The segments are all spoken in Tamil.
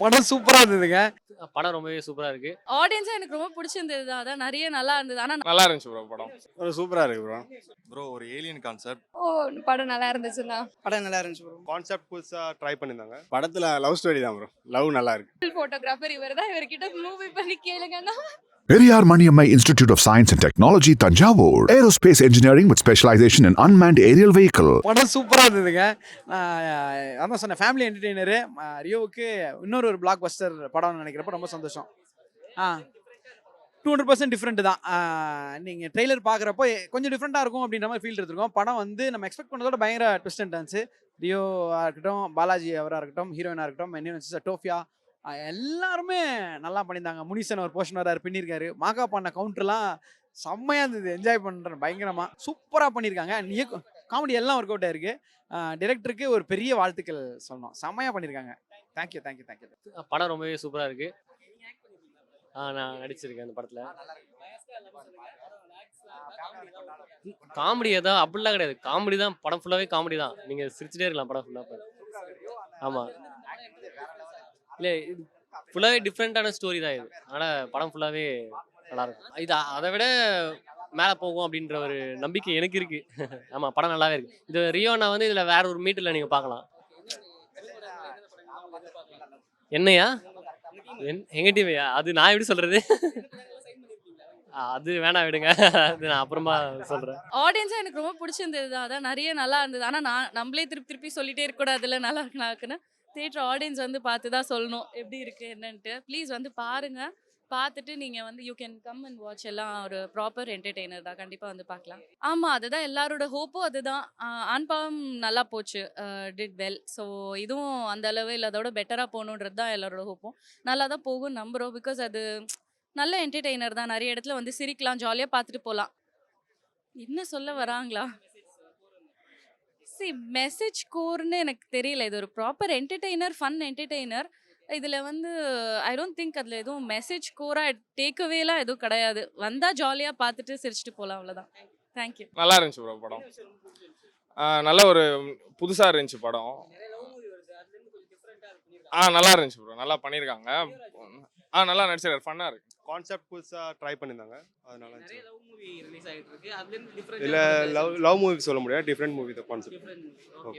படம் சூப்பரா இருந்ததுங்க. படம் ரொம்பவே சூப்பரா இருக்கு. ஆடியன்ஸா எனக்கு ரொம்ப பிடிச்சிருந்தது. அதான் நெறைய நல்லா இருந்தது. ஆனா நல்லா இருந்துச்சு ப்ரோ படம். சூப்பரா இருக்கு ப்ரோ. ப்ரோ ஒரு ஏலியன் கான்செப்ட். படம் நல்லா இருந்துச்சுன்னா. படம் நல்லா இருந்துச்சு ப்ரோ. கான்செப்ட் புதுசா ட்ரை பண்ணிருந்தாங்க. படத்துல லவ் ஸ்டோரி தான் ப்ரோ. லவ் நல்லா இருக்கு. போட்டோகிராஃபர் இவர்தான். இவர்கிட்ட மூவி பண்ணி கேளுங்கன்னா. Periyar Maniammai Institute of Science and Technology, Tanjavur. Aerospace engineering with specialization in unmanned aerial vehicle. படம் சூப்பரா இருந்ததுங்க. அதான் சொன்னேன் ஃபேமிலி என்டர்டெய்னரு. ரியோவுக்கு இன்னொரு பிளாக் பஸ்டர் படம்னு நினைக்கிறப்ப ரொம்ப சந்தோஷம். 200% டிஃப்ரெண்ட் தான். நீங்கள் ட்ரெய்லர் பார்க்குறப்போ கொஞ்சம் டிஃப்ரெண்ட்டாக இருக்கும் அப்படின்ற மாதிரி ஃபீல் எடுத்துருக்கோம். படம் வந்து நம்ம எக்ஸ்பெக்ட் பண்ணதோட பயங்கர ட்விஸ்ட் அண்ட் டர்ன்ஸு. ரியோவாக இருக்கட்டும், பாலாஜி அவராக இருக்கட்டும், ஹீரோயினாக இருக்கட்டும், என்ன டோஃபியா எல்லாருமே நல்லா பண்ணியிருந்தாங்க. முனிசன் ஒரு போர்ஷன் வராரு பின்னிருக்காரு. மாகா பண்ண கவுண்டர்லாம் செம்மையாக இருந்தது. என்ஜாய் பண்ணுறேன் பயங்கரமாக. சூப்பராக பண்ணியிருக்காங்க. காமெடி எல்லாம் ஒர்க் அவுட் ஆயிருக்கு. டிரெக்டருக்கு ஒரு பெரிய வாழ்த்துக்கள் சொல்லணும். செம்மையாக பண்ணியிருக்காங்க. Thank you thank you thank you. படம் ரொம்பவே சூப்பரா இருக்கு. நான் நடிச்சிருக்கேன் அந்த படத்துல. காமெடி ஏதோ அப்படிலாம் கிடையாது. காமெடி தான் படம் ஃபுல்லாவே காமெடி தான். நீங்க சிரிச்சுட்டே இருக்கலாம் படம் ஃபுல்லா. ஆமா. இல்ல இது ஃபுல்லாவே டிஃப்ரெண்டான ஸ்டோரி தான் இது. அதனால படம் ஃபுல்லாவே நல்லா இருக்கும். இது அதை விட மேலே போகும் அப்படின்ற ஒரு நம்பிக்கை எனக்கு இருக்கு. ஆமா படம் நல்லாவே இருக்கு. இது ரியோனா வந்து இதுல வேற ஒரு மீட்டில் நீங்க பார்க்கலாம். என்னையா எங்க டிவியா? அது நான் எப்படி சொல்றது? அது வேணா விடுங்க. அது நான் அப்புறமா சொல்றேன். ஆடியன்ஸா எனக்கு ரொம்ப பிடிச்சிருந்தது. அதான் நெறைய நல்லா இருந்தது. ஆனா நம்மளே திருப்பி திருப்பி சொல்லிட்டே இருக்க கூடாதுல்ல. நல்லா இருக்குன்னு தியேட்டர் ஆடியன்ஸ் வந்து பார்த்து தான் சொல்லணும் எப்படி இருக்கு என்னன்ட்டு. ப்ளீஸ் வந்து பாருங்க. பார்த்துட்டு நீங்க வந்து you can come and watch. எல்லாம் ஒரு ப்ராப்பர் என்டர்டெய்னர் தான். கண்டிப்பா வந்து பார்க்கலாம். ஆமா அதுதான் எல்லாரோட ஹோப்பும் அதுதான். ஆண்பாவம் நல்லா போச்சு. Did well. ஸோ இதுவும் அந்த அளவு இல்லை அதோட பெட்டராக போகணுன்றது தான் எல்லாரோட ஹோப்பும். நல்லா தான் போகும் நம்புகிறோம். பிகாஸ் அது நல்ல என்டர்டெய்னர் தான். நிறைய இடத்துல வந்து சிரிக்கலாம், ஜாலியாக பார்த்துட்டு போகலாம். என்ன சொல்ல வராங்களா? மெசேஜ் கோர்னு எனக்கு தெரியல. இது ஒரு ப்ராப்பர் என்டர்டெய்னர், ஃபன் என்டர்டெய்னர். இதில் வந்து ஐ டோன்ட் திங்க் அதில் எதுவும் மெசேஜ் கோராக டேக்அவேலாம் எதுவும் கிடையாது. வந்தால் ஜாலியாக பார்த்துட்டு சிரிச்சுட்டு போகலாம், அவ்வளோதான். தேங்க்யூ. நல்லா இருந்துச்சு ப்ரோ படம். நல்ல ஒரு புதுசா இருந்துச்சு படம். நல்லா இருந்துச்சு ப்ரோ. நல்லா பண்ணியிருக்காங்க. நல்லா நடிச்சிருக்காரு. ஃபன்னா இருக்கு. கான்செப்ட் புதுசா ட்ரை பண்ணியிருந்தாங்க. அதனால இல்ல லவ் மூவி சொல்ல முடியாது. டிஃப்ரெண்ட் மூவி தான் கான்செப்ட்.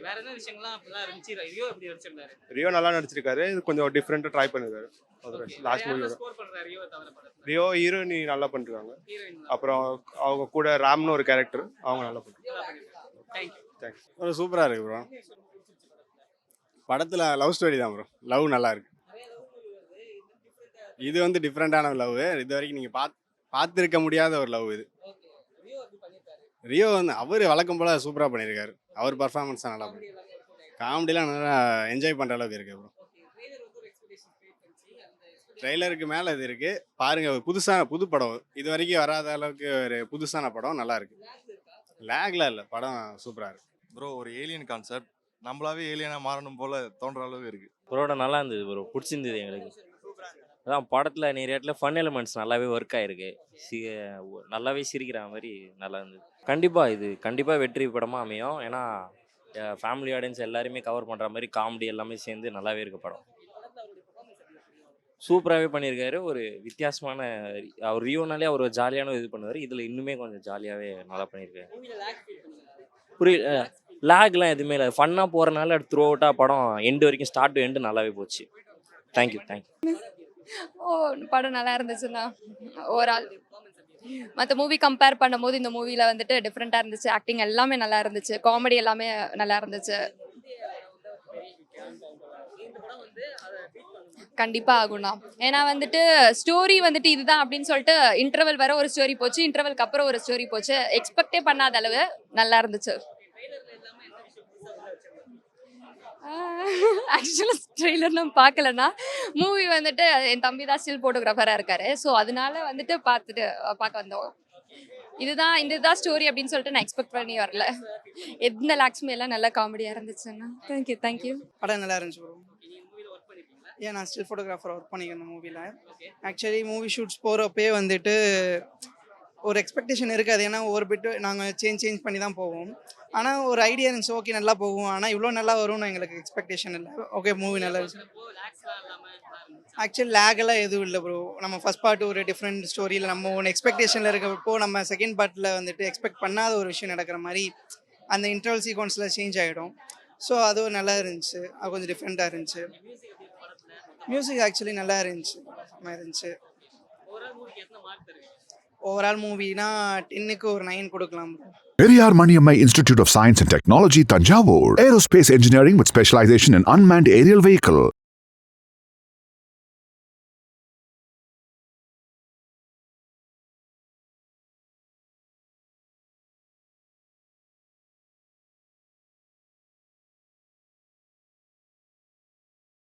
வேற என்ன விஷயங்கள்லாம் அப்பலாம் இருந்துச்சு? ரியோ எப்படி நடிச்சிருந்தாரு? ரியோ நல்லா நடிச்சிருக்காரு. இது கொஞ்சம் டிஃப்ரெண்டா ட்ரை பண்ணிருக்காரு. லாஸ்ட் மூவி ஸ்கோர் பண்ற ரியோ தவிர படத்துல. ரியோ ஹீரோயினி நல்லா பண்ணிருக்காங்க. அப்புறம் அவங்க கூட ராம்னு ஒரு கேரக்டர் அவங்க நல்லா பண்ணிருக்காங்க. தேங்க்யூ. சூப்பரா இருக்கு ப்ரோ. படத்துல லவ் ஸ்டோரி தான் ப்ரோ. லவ் நல்லா இருக்கு. இது வந்து டிஃப்ரெண்டான லவ். இது வரைக்கும் நீங்க பார்த்துருக்க முடியாத ஒரு லவ் இது. ரியோ வந்து அவர் வழக்கம் போல சூப்பரா பண்ணியிருக்காரு. அவர் பர்ஃபார்மன்ஸ் தான் நல்லா பண்ணி. காமெடிலாம் நல்லா என்ஜாய் பண்ற அளவுக்கு இருக்கு ப்ரோ. ட்ரெய்லருக்கு மேலே இது இருக்கு பாருங்க. புது படம். இது வரைக்கும் வராத அளவுக்கு ஒரு புதுசான படம். நல்லா இருக்கு. லேக்ல இல்லை, படம் சூப்பரா இருக்கு ப்ரோ. ஒரு ஏலியன் கான்செப்ட் நம்மளாவே ஏலியனா மாறணும் போல தோன்ற அளவுக்கு இருக்கு. ப்ரோட நல்லா இருந்தது ப்ரோ. பிடிச்சிருந்தது எங்களுக்கு. அதான் படத்தில் நிறைய இடத்துல ஃபன் எலிமெண்ட்ஸ் நல்லாவே ஒர்க் ஆகிருக்கு. நல்லாவே சிரிக்கிற மாதிரி நல்லா இருந்தது. கண்டிப்பாக வெற்றி படமாக அமையும். ஏன்னா ஃபேமிலி ஆடியன்ஸ் எல்லாருமே கவர் பண்ணுற மாதிரி காமெடி எல்லாமே சேர்ந்து நல்லாவே இருக்கு படம். சூப்பராகவே பண்ணியிருக்காரு. ஒரு வித்தியாசமான அவர் ரியோனாலே அவர் ஜாலியான இது பண்ணுவார். இதில் இன்னுமே கொஞ்சம் ஜாலியாகவே நல்லா பண்ணியிருக்காரு. புரியல, லேக்லாம் எதுவுமே இல்லை. ஃபன்னாக போகிறனால த்ரூ அவுட்டாக படம் எண்டு வரைக்கும் ஸ்டார்ட் டு எண்டு நல்லாவே போச்சு. தேங்க்யூ. படம் நல்லா இருந்துச்சுன்னா ஓவரால் மற்ற மூவி கம்பேர் பண்ணும்போது இந்த மூவியில் வந்துட்டு டிஃப்ரெண்ட்டாக இருந்துச்சு. ஆக்டிங் எல்லாமே நல்லா இருந்துச்சு. காமெடி எல்லாமே நல்லா இருந்துச்சு. கண்டிப்பாக ஆகும்ண்ணா. ஏன்னா வந்துட்டு ஸ்டோரி வந்துட்டு இதுதான் அப்படின்னு சொல்லிட்டு இன்டர்வல் வர ஒரு ஸ்டோரி போச்சு, இன்டர்வலுக்கு அப்புறம் ஒரு ஸ்டோரி போச்சு. எக்ஸ்பெக்டே பண்ணாத அளவு நல்லா இருந்துச்சு. ஆக்சுவலாக ட்ரெய்லர் நான் பார்க்கலன்னா மூவி வந்துட்டு என் தம்பி தான் ஸ்டில் ஃபோட்டோகிராஃபராக இருக்காரு. ஸோ அதனால வந்துட்டு பார்க்க வந்தோம். இதுதான் ஸ்டோரி அப்படின்னு சொல்லிட்டு நான் எக்ஸ்பெக்ட் பண்ணி வரல. எந்த லாக்ஸுமே எல்லாம் நல்லா காமெடியாக இருந்துச்சுன்னா. தேங்க்யூ. படம் நல்லா இருந்துச்சு ப்ரோ. நான் ஸ்டில் ஃபோட்டோகிராஃபர் ஒர்க் பண்ணிக்கிறேன் இந்த மூவியில். ஆக்சுவலி மூவி ஷூட்ஸ் போகிறப்பே வந்துட்டு ஒரு எக்ஸ்பெக்டேஷன் இருக்காது. ஏன்னா ஒவ்வொரு பிட்டு நாங்கள் சேஞ்ச் பண்ணி தான் போவோம். ஆனால் ஒரு ஐடியா இருந்துச்சு, ஓகே நல்லா போகும். ஆனால் இவ்வளோ நல்லா வரும்னு எங்களுக்கு எக்ஸ்பெக்டேஷன் இல்லை. ஓகே மூவி நல்லா இருந்துச்சு. ஆக்சுவலி லேகெல்லாம் எதுவும் இல்லை ப்ரோ. நம்ம ஃபர்ஸ்ட் பார்ட் ஒரு டிஃப்ரெண்ட் ஸ்டோரியில் நம்ம ஒன்று எக்ஸ்பெக்டேஷனில் இருக்கப்போ நம்ம செகண்ட் பார்ட்டில் வந்துட்டு எக்ஸ்பெக்ட் பண்ணாத ஒரு விஷயம் நடக்கிற மாதிரி அந்த இன்டர்வல் சீக்வன்ஸில் சேஞ்ச் ஆகிடும். ஸோ அதுவும் நல்லா இருந்துச்சு. அது கொஞ்சம் டிஃப்ரெண்ட்டாக இருந்துச்சு. மியூசிக் ஆக்சுவலி நல்லா இருந்துச்சு. நல்லா இருந்துச்சு. ஓவரால் மூவினா 10க்கு ஒரு 9 கொடுக்கலாம் bro. Periyar Maniammai Institute of Science and Technology, Tanjavur. Aerospace engineering with specialization in unmanned aerial vehicle.